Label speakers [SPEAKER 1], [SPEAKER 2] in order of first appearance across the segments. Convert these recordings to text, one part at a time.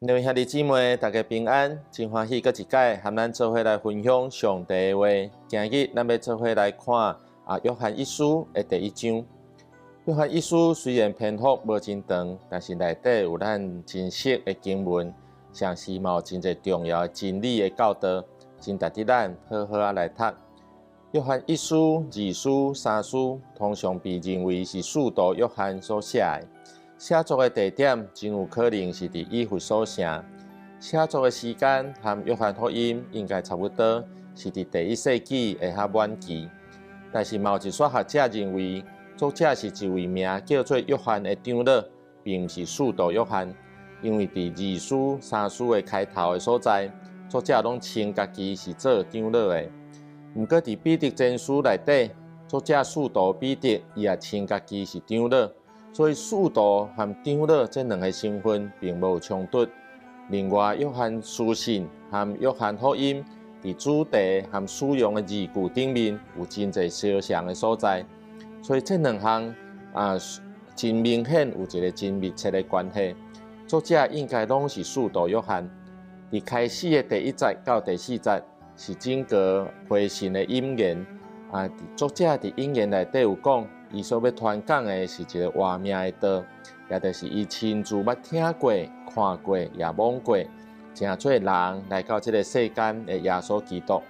[SPEAKER 1] 两位兄弟姊妹，大家平安，真欢喜，搁一届和咱做伙来分享上帝的话。今日咱要做伙来看约翰一书的第1章。约翰一书虽然篇幅无真长，但是内底有咱真实的经文，像是有真侪重要的真理的教导，真值得咱好好来读。约翰一书、二书、三书，通常被认为是使徒约翰所写的。写作的地点真有可能是伫以弗所城，写作的时间和约翰福音应该差不多，是伫第1世纪的较晚期。但是有一撮学者认为，作者是一位名叫做约翰的长老，并不是使徒约翰，因为伫二书、三书的开头的所在，作者拢称家己是做长老的。不过伫彼得前书内底，作者使徒彼得伊也称家己是长老。所以，使徒和长老这两个身份并无冲突。另外，约翰书信和约翰福音伫主题和使用的字句顶面有真侪相像的所在，所以这两项真明显有一个真密切的关系。作者应该拢是使徒约翰。伫开始的第1节到第4节是整个会信的引言。作者伫引言内底有讲。伊所要传讲的是一个活命的道，也就是伊亲自捌听过、看过，也摸过，成做人来到这个世间的耶稣基督。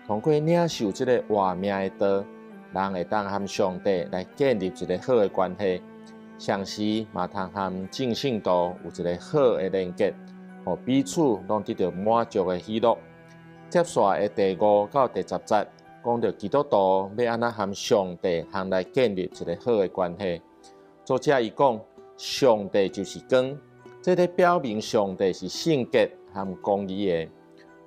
[SPEAKER 1] 通过领受这个活命的道，人会当和上帝来建立一个好的关系，同时嘛通和正信徒有一个好的连结，互彼此拢得到满足的喜乐。接下来的第5到第10节。讲到基督徒要安怎和上帝来建立一个好的关系。作者伊讲，上帝就是光，这咧表明上帝是圣洁和公义的。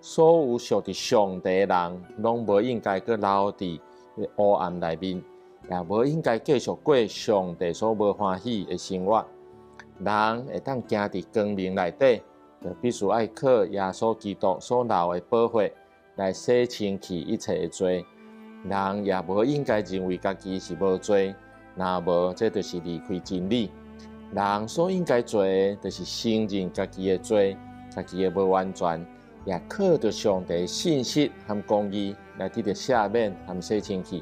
[SPEAKER 1] 所有属伫上帝的人，拢无应该搁留伫黑暗内面，也无应该继续过上帝所无欢喜的生活。人会当行伫光明内底，就必须爱靠耶稣基督所流的宝血。来洗清去一切的罪，人也无应该认为家己是无罪，若无，这就是离开真理。人所应该做的，就是承认家己的罪，家己的无完全，也靠着上帝的信息和公义来得到赦免和洗清去。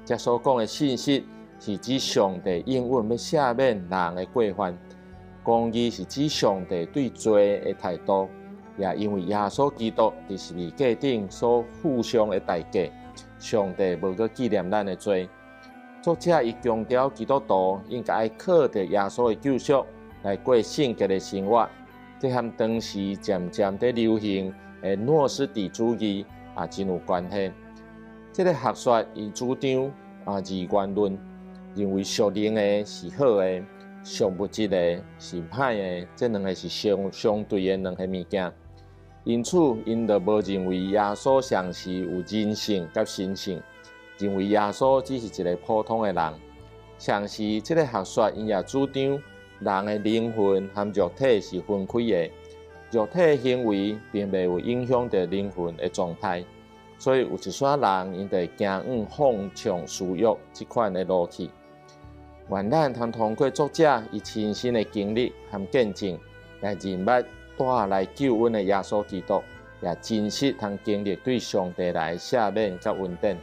[SPEAKER 1] 这所讲的信息，是指上帝应允要赦免人的过犯；公义是指上帝对罪的态度。也因为耶稣基督伫十字架顶所付上的代价，上帝无搁纪念咱的罪。作者伊强调基督徒应该靠着耶稣的救赎来过圣洁的生活，这和当时渐渐在流行的诺斯底主义真有关系。这个学说伊主张二元论，认为属灵的是好的，属物质的是歹的，这两个是相对的两个物件。因此，因就无认为耶稣像是有人性甲神性，认为耶稣只是一个普通的人。像是这个学说，因也主张人的灵魂和肉体是分开的，肉体的行为并未有影响到灵魂的状态，所以有一撮人因会行往放纵私欲这款的路去。愿咱通过作者伊亲身的经历和见证来认捌。带来救恩的耶稣基督，也真实通经历对上帝来赦免甲恩典。